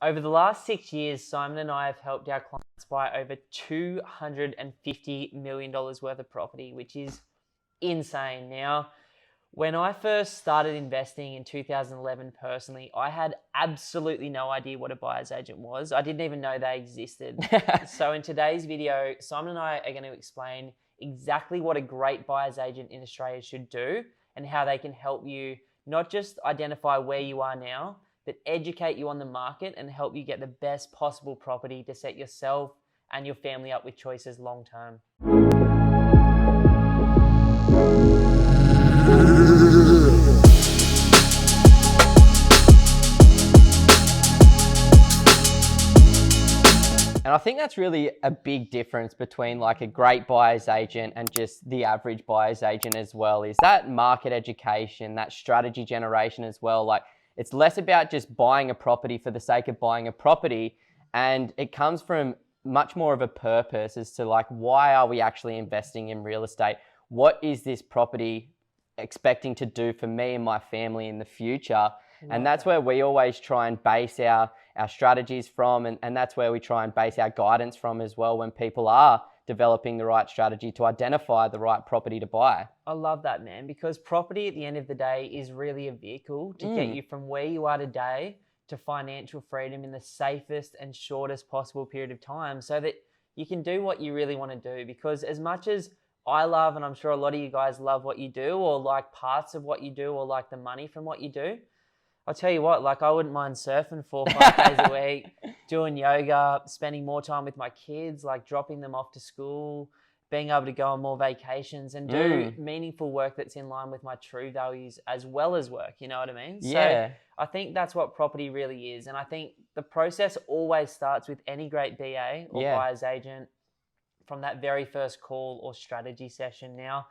Over the last 6 years, Simon and I have helped our clients buy over $250 million worth of property, which is insane. Now, when I first started investing in 2011 personally, I had absolutely no idea what a buyer's agent was. I didn't even know they existed. So in today's video, Simon and I are going to explain exactly what a great buyer's agent in Australia should do and how they can help you not just identify where you are now, but educate you on the market and help you get the best possible property to set yourself and your family up with choices long term. And I think that's really a big difference between like a great buyer's agent and just the average buyer's agent as well, is that market education, that strategy generation as well. Like, it's less about just buying a property for the sake of buying a property, and it comes from much more of a purpose as to like, why are we actually investing in real estate? What is this property expecting to do for me and my family in the future? And that's where we always try and base our strategies from, and that's where we try and base our guidance from as well when people are developing the right strategy to identify the right property to buy. I love that, man, because property at the end of the day is really a vehicle to get you from where you are today to financial freedom in the safest and shortest possible period of time, so that you can do what you really want to do. Because as much as I love, and I'm sure a lot of you guys love what you do, or like parts of what you do, or like the money from what you do, I'll tell you what, like I wouldn't mind surfing 4 or 5 days a week, doing yoga, spending more time with my kids, like dropping them off to school, being able to go on more vacations and do meaningful work that's in line with my true values as well as work, you know what I mean? Yeah. So I think that's what property really is. And I think the process always starts with any great BA or buyer's agent from that very first call or strategy session. Now,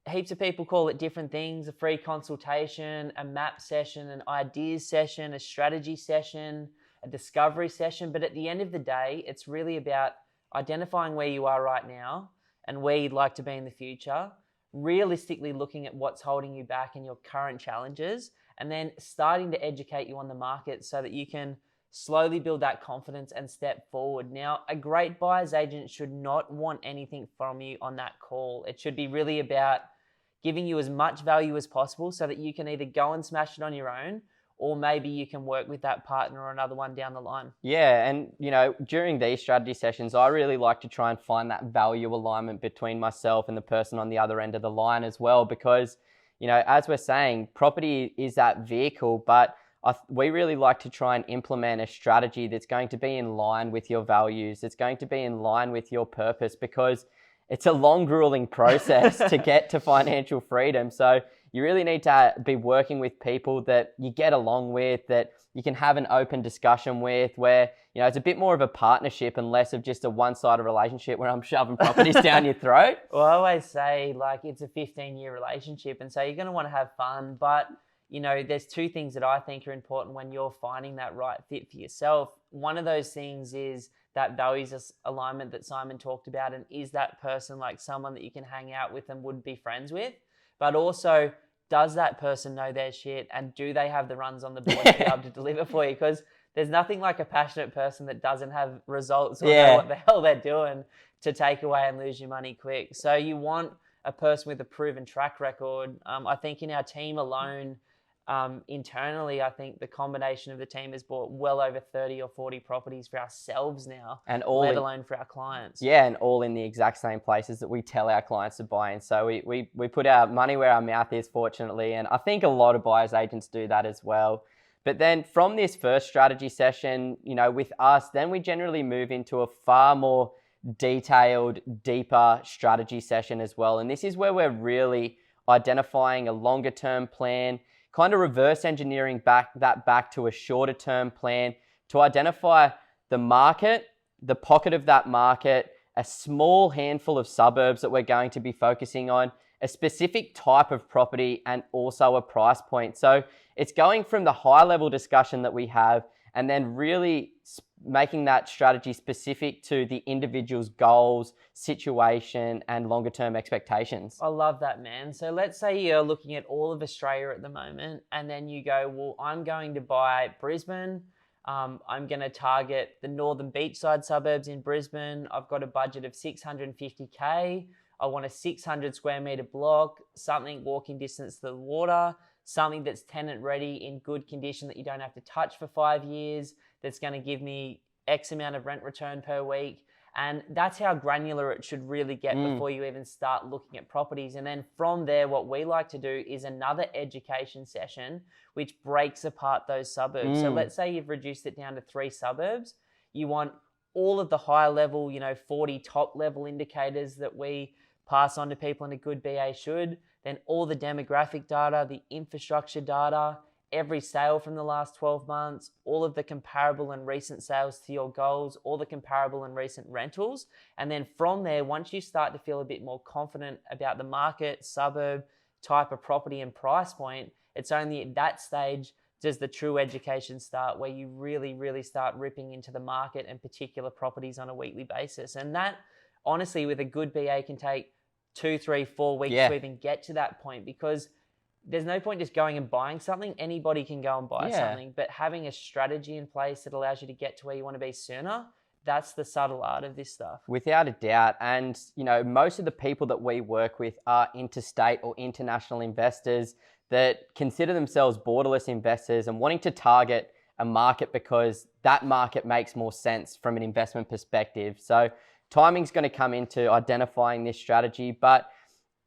heaps of people call it different things: a free consultation, a map session, an ideas session, a strategy session, a discovery session. But at the end of the day, it's really about identifying where you are right now and where you'd like to be in the future, realistically looking at what's holding you back and your current challenges, and then starting to educate you on the market so that you can slowly build that confidence and step forward. Now, a great buyer's agent should not want anything from you on that call. It should be really about giving you as much value as possible so that you can either go and smash it on your own, or maybe you can work with that partner or another one down the line. Yeah, and you know, during these strategy sessions, I really like to try and find that value alignment between myself and the person on the other end of the line as well, because, you know, as we're saying, property is that vehicle, but we really like to try and implement a strategy that's going to be in line with your values. It's going to be in line with your purpose, because it's a long, grueling process to get to financial freedom. So you really need to be working with people that you get along with, that you can have an open discussion with, where, you know, it's a bit more of a partnership and less of just a one-sided relationship where I'm shoving properties down your throat. Well, I always say, like, it's a 15-year relationship, and so you're going to want to have fun. But, you know, there's 2 things that I think are important when you're finding that right fit for yourself. One of those things is that values alignment that Simon talked about, and is that person like someone that you can hang out with and would be friends with? But also, does that person know their shit, and do they have the runs on the board to be able to deliver for you? Because there's nothing like a passionate person that doesn't have results or know what the hell they're doing to take away and lose your money quick. So you want a person with a proven track record. I think in our team alone, internally, I think the combination of the team has bought well over 30 or 40 properties for ourselves now, and let alone for our clients. Yeah, and all in the exact same places that we tell our clients to buy in. So we put our money where our mouth is, fortunately, and I think a lot of buyers agents do that as well. But then from this first strategy session, you know, with us, then we generally move into a far more detailed, deeper strategy session as well. And this is where we're really identifying a longer term plan, kind of reverse engineering back to a shorter term plan to identify the market, the pocket of that market, a small handful of suburbs that we're going to be focusing on, a specific type of property, and also a price point. So it's going from the high level discussion that we have, and then really making that strategy specific to the individual's goals, situation, and longer term expectations. I love that, man. So let's say you're looking at all of Australia at the moment, and then you go, well, I'm going to buy Brisbane, I'm going to target the northern beachside suburbs in Brisbane. I've got a budget of 650K. I want a 600 square metre block, something walking distance to the water, something that's tenant ready in good condition that you don't have to touch for 5 years, that's going to give me X amount of rent return per week. And that's how granular it should really get before you even start looking at properties. And then from there, what we like to do is another education session, which breaks apart those suburbs. So let's say you've reduced it down to 3 suburbs. You want all of the high level, 40 top level indicators that we pass on to people, and a good BA should. Then all the demographic data, the infrastructure data, every sale from the last 12 months, all of the comparable and recent sales to your goals, all the comparable and recent rentals. And then from there, once you start to feel a bit more confident about the market, suburb, type of property and price point, it's only at that stage does the true education start, where you really, really start ripping into the market and particular properties on a weekly basis. And that, honestly, with a good BA can take 2, 3, 4 weeks to even get to that point, because there's no point just going and buying something. Anybody can go and buy something, but having a strategy in place that allows you to get to where you want to be sooner, that's the subtle art of this stuff. Without a doubt. And, most of the people that we work with are interstate or international investors that consider themselves borderless investors and wanting to target a market because that market makes more sense from an investment perspective. So timing's going to come into identifying this strategy, but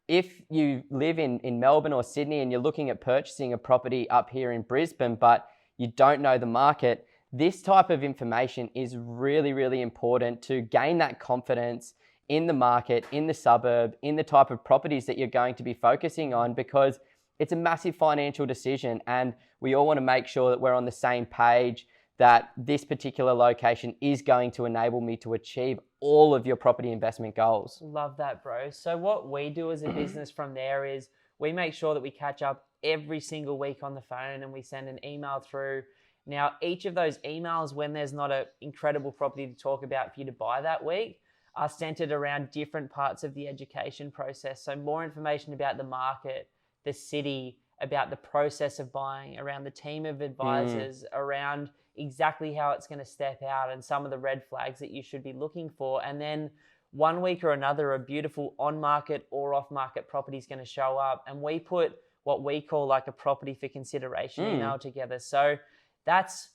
if you live in Melbourne or Sydney and you're looking at purchasing a property up here in Brisbane, but you don't know the market, this type of information is really, really important to gain that confidence in the market, in the suburb, in the type of properties that you're going to be focusing on, because it's a massive financial decision and we all want to make sure that we're on the same page, that this particular location is going to enable me to achieve all of your property investment goals. Love that, bro. So what we do as a business from there is we make sure that we catch up every single week on the phone and we send an email through. Now, each of those emails, when there's not an incredible property to talk about for you to buy that week, are centered around different parts of the education process. So more information about the market, the city, about the process of buying, around the team of advisors, around exactly how it's going to step out and some of the red flags that you should be looking for. And then one week or another, a beautiful on-market or off-market property is going to show up. And we put what we call like a property for consideration email together. So that's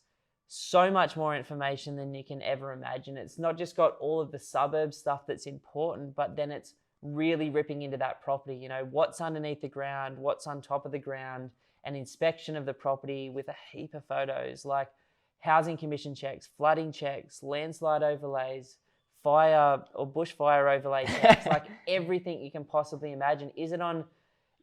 so much more information than you can ever imagine. It's not just got all of the suburb stuff that's important, but then it's really ripping into that property. What's underneath the ground, what's on top of the ground, an inspection of the property with a heap of photos, like housing commission checks, flooding checks, landslide overlays, fire or bushfire overlay checks, like everything you can possibly imagine. Is it on,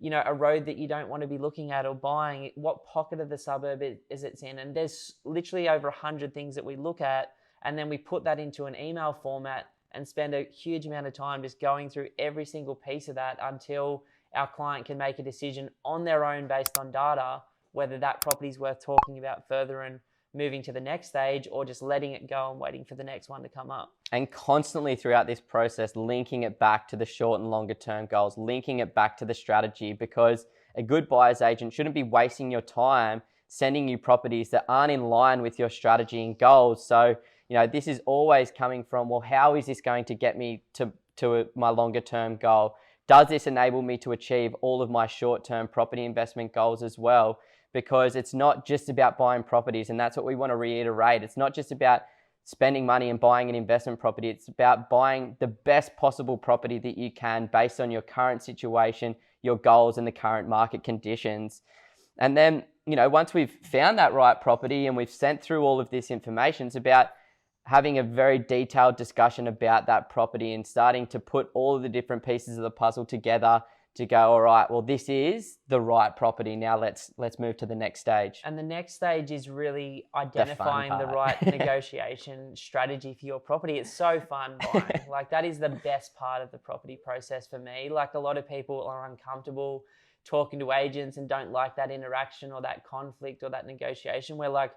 a road that you don't want to be looking at or buying? What pocket of the suburb is it's in? And there's literally over 100 things that we look at, and then we put that into an email format and spend a huge amount of time just going through every single piece of that until our client can make a decision on their own based on data, whether that property is worth talking about further and moving to the next stage, or just letting it go and waiting for the next one to come up. And constantly throughout this process, linking it back to the short and longer term goals, linking it back to the strategy, because a good buyer's agent shouldn't be wasting your time sending you properties that aren't in line with your strategy and goals. So, this is always coming from, well, how is this going to get me to my longer term goal? Does this enable me to achieve all of my short term property investment goals as well? Because it's not just about buying properties, and that's what we want to reiterate. It's not just about spending money and buying an investment property. It's about buying the best possible property that you can based on your current situation, your goals, and the current market conditions. And then, once we've found that right property and we've sent through all of this information, it's about having a very detailed discussion about that property and starting to put all of the different pieces of the puzzle together to go, all right, well, this is the right property. Now let's move to the next stage. And the next stage is really identifying the right negotiation strategy for your property. It's so fun buying. Like, that is the best part of the property process for me. Like, a lot of people are uncomfortable talking to agents and don't like that interaction or that conflict or that negotiation. We're like,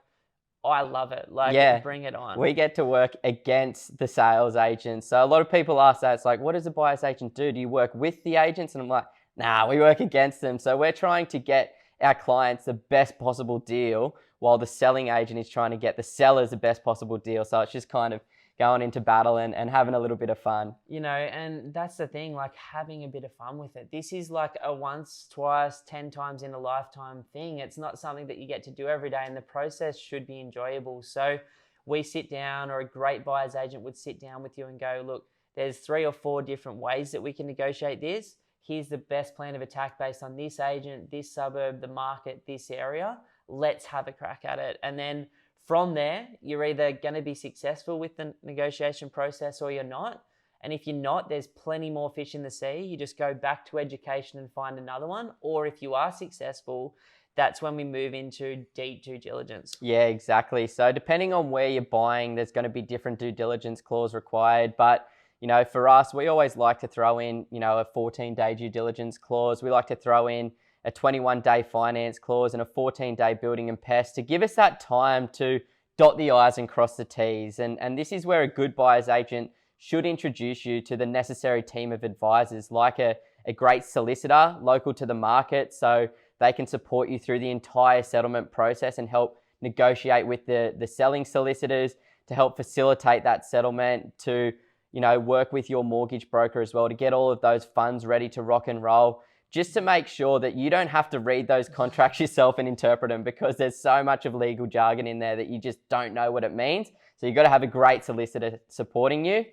I love it. Like, bring it on. We get to work against the sales agents. So a lot of people ask that. It's like, what does a buyer's agent do? Do you work with the agents? And I'm like, nah, we work against them. So we're trying to get our clients the best possible deal while the selling agent is trying to get the sellers the best possible deal. So it's just kind of going into battle and having a little bit of fun. You know, and that's the thing, like having a bit of fun with it. This is like a once, twice, 10 times in a lifetime thing. It's not something that you get to do every day, and the process should be enjoyable. So we sit down, or a great buyer's agent would sit down with you and go, look, there's 3 or 4 different ways that we can negotiate this. Here's the best plan of attack based on this agent, this suburb, the market, this area. Let's have a crack at it. And then from there, you're either going to be successful with the negotiation process or you're not. And if you're not, there's plenty more fish in the sea. You just go back to education and find another one. Or if you are successful, that's when we move into deep due diligence. Yeah, exactly. So depending on where you're buying, there's going to be different due diligence clause required. But, you know, for us, we always like to throw in, you know, a 14-day due diligence clause. We like to throw in a 21-day finance clause and a 14-day building and pest to give us that time to dot the I's and cross the T's. And this is where a good buyer's agent should introduce you to the necessary team of advisors, like a great solicitor local to the market, so they can support you through the entire settlement process and help negotiate with the selling solicitors to help facilitate that settlement, to, you know, work with your mortgage broker as well to get all of those funds ready to rock and roll, just to make sure that you don't have to read those contracts yourself and interpret them, because there's so much of legal jargon in there that you just don't know what it means. So you've got to have a great solicitor supporting you.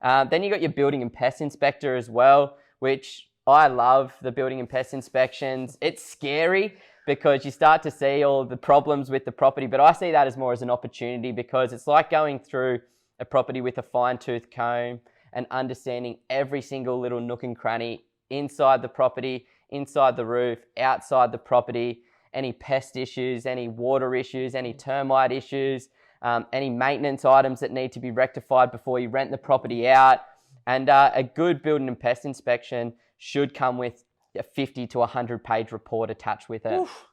Then you got your building and pest inspector as well, which I love the building and pest inspections. It's scary because you start to see all the problems with the property, but I see that as more as an opportunity, because it's like going through a property with a fine-tooth comb and understanding every single little nook and cranny inside the property, inside the roof, outside the property, any pest issues, any water issues, any termite issues, any maintenance items that need to be rectified before you rent the property out. And a good building and pest inspection should come with a 50 to 100 page report attached with it. Oof.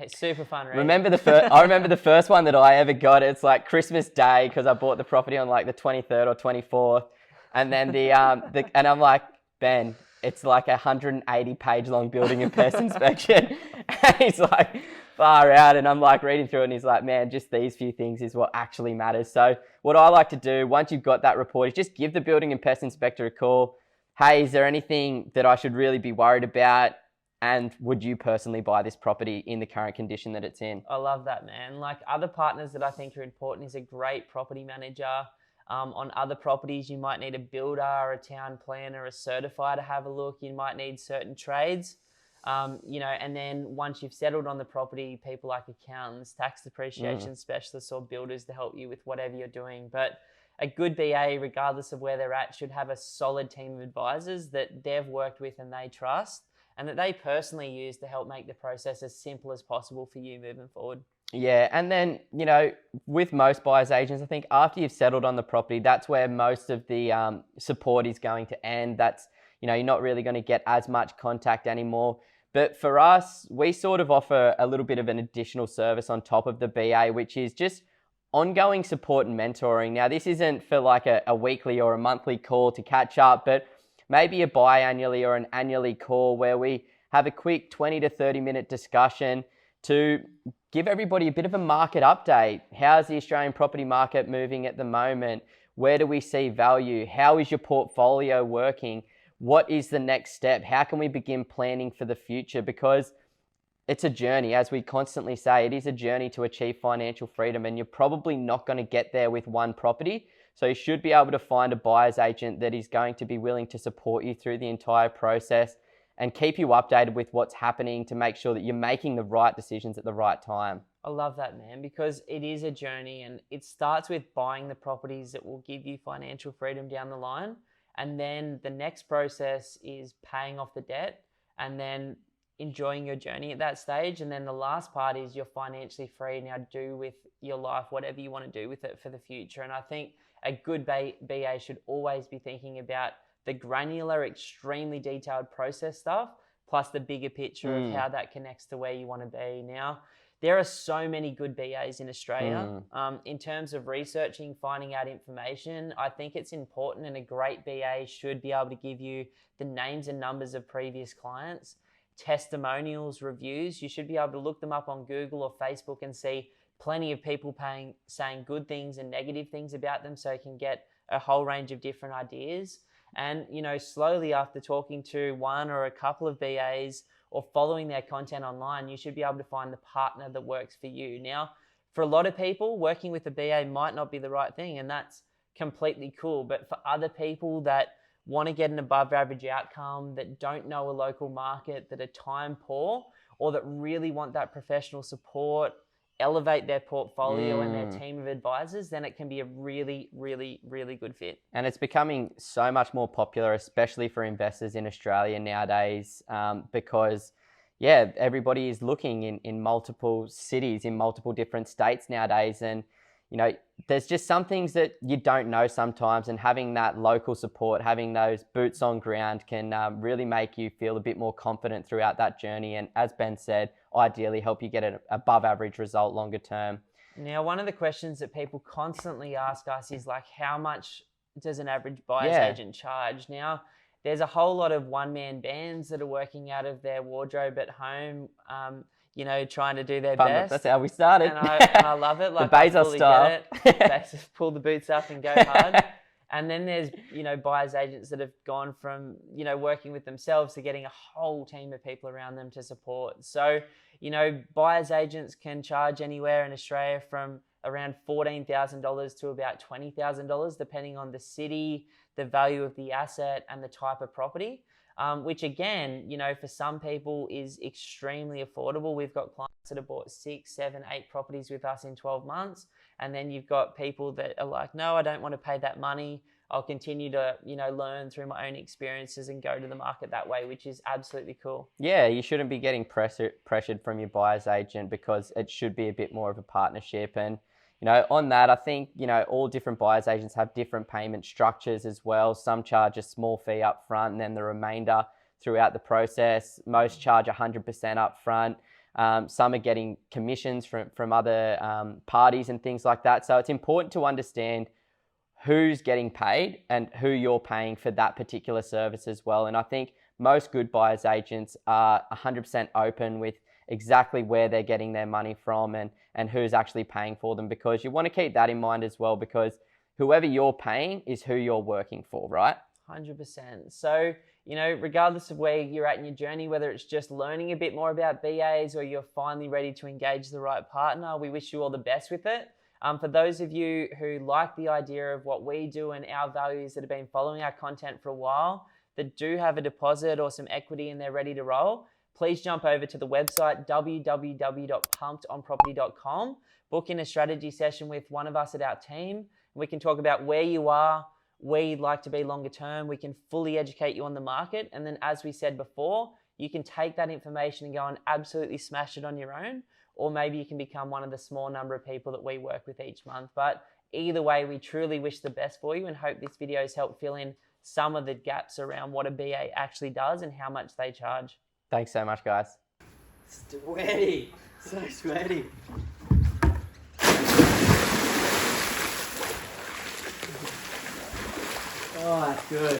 Super fun, right? I remember the first one that I ever got. It's like Christmas Day, because I bought the property on like the 23rd or 24th. And then and I'm like, Ben, it's like a 180 page long building and pest inspection. And he's like, far out. And I'm like reading through it, and he's like, man, just these few things is what actually matters. So what I like to do once you've got that report is just give the building and pest inspector a call. Hey, is there anything that I should really be worried about? And would you personally buy this property in the current condition that it's in? I love that, man. Like, other partners that I think are important is a great property manager. On other properties, you might need a builder, or a town planner, a certifier to have a look. You might need certain trades. You know, and then once you've settled on the property, people like accountants, tax depreciation specialists, or builders to help you with whatever you're doing. But a good BA, regardless of where they're at, should have a solid team of advisors that they've worked with and they trust, and that they personally use to help make the process as simple as possible for you moving forward. Yeah, and then, you know, with most buyers agents, I think after you've settled on the property, that's where most of the support is going to end. That's, you know, you're not really going to get as much contact anymore. But for us, we sort of offer a little bit of an additional service on top of the BA, which is just ongoing support and mentoring. Now, this isn't for like a weekly or a monthly call to catch up, but maybe a biannually or an annually call where we have a quick 20 to 30 minute discussion to give everybody a bit of a market update. How's the Australian property market moving at the moment? Where do we see value? How is your portfolio working? What is the next step? How can we begin planning for the future? Because it's a journey, as we constantly say, it is a journey to achieve financial freedom, and you're probably not going to get there with one property. So you should be able to find a buyer's agent that is going to be willing to support you through the entire process and keep you updated with what's happening to make sure that you're making the right decisions at the right time. I love that, man, because it is a journey, and it starts with buying the properties that will give you financial freedom down the line. And then the next process is paying off the debt and then enjoying your journey at that stage. And then the last part is you're financially free. Now do with your life whatever you want to do with it for the future. And I think a good BA should always be thinking about the granular, extremely detailed process stuff, plus the bigger picture of how that connects to where you want to be. Now, there are so many good BAs in Australia. In terms of researching, finding out information, I think it's important, and a great BA should be able to give you the names and numbers of previous clients, testimonials, reviews. You should be able to look them up on Google or Facebook and see plenty of people saying good things and negative things about them, so you can get a whole range of different ideas. And, slowly after talking to one or a couple of BAs or following their content online, you should be able to find the partner that works for you. Now, for a lot of people, working with a BA might not be the right thing, and that's completely cool. But for other people that want to get an above average outcome, that don't know a local market, that are time poor, or that really want that professional support, elevate their portfolio and their team of advisors, then it can be a really, really, really good fit. And it's becoming so much more popular, especially for investors in Australia nowadays, because everybody is looking in multiple cities, in multiple different states nowadays. And, there's just some things that you don't know sometimes, and having that local support, having those boots on ground can really make you feel a bit more confident throughout that journey. And as Ben said, ideally help you get an above average result longer term. Now, one of the questions that people constantly ask us is like, how much does an average buyer's agent charge? Now, there's a whole lot of one-man bands that are working out of their wardrobe at home, trying to do their best. That's how we started. And I love it. Like, the Bezos style. Bezos, pull the boots up and go hard. And then there's, buyer's agents that have gone from, working with themselves to getting a whole team of people around them to support. So, buyer's agents can charge anywhere in Australia from around $14,000 to about $20,000, depending on the city, the value of the asset, and the type of property. Which again, for some people is extremely affordable. We've got clients that have bought 6, 7, 8 properties with us in 12 months. And then you've got people that are like, no, I don't want to pay that money. I'll continue to, learn through my own experiences and go to the market that way, which is absolutely cool. Yeah, you shouldn't be getting pressured from your buyer's agent, because it should be a bit more of a partnership. And, on that, I think, all different buyer's agents have different payment structures as well. Some charge a small fee up front and then the remainder throughout the process. Most charge 100% up front. Some are getting commissions from other parties and things like that. So it's important to understand who's getting paid and who you're paying for that particular service as well. And I think most good buyer's agents are 100% open with exactly where they're getting their money from and who's actually paying for them, because you want to keep that in mind as well, because whoever you're paying is who you're working for, right? 100%. So, regardless of where you're at in your journey, whether it's just learning a bit more about BAs or you're finally ready to engage the right partner, we wish you all the best with it. For those of you who like the idea of what we do and our values, that have been following our content for a while, that do have a deposit or some equity and they're ready to roll, please jump over to the website, www.pumpedonproperty.com, book in a strategy session with one of us at our team. We can talk about where you are, where you'd like to be longer term. We can fully educate you on the market. And then, as we said before, you can take that information and go and absolutely smash it on your own. Or maybe you can become one of the small number of people that we work with each month. But either way, we truly wish the best for you and hope this video has helped fill in some of the gaps around what a BA actually does and how much they charge. Thanks so much, guys. Sweaty. So sweaty. Oh, that's good.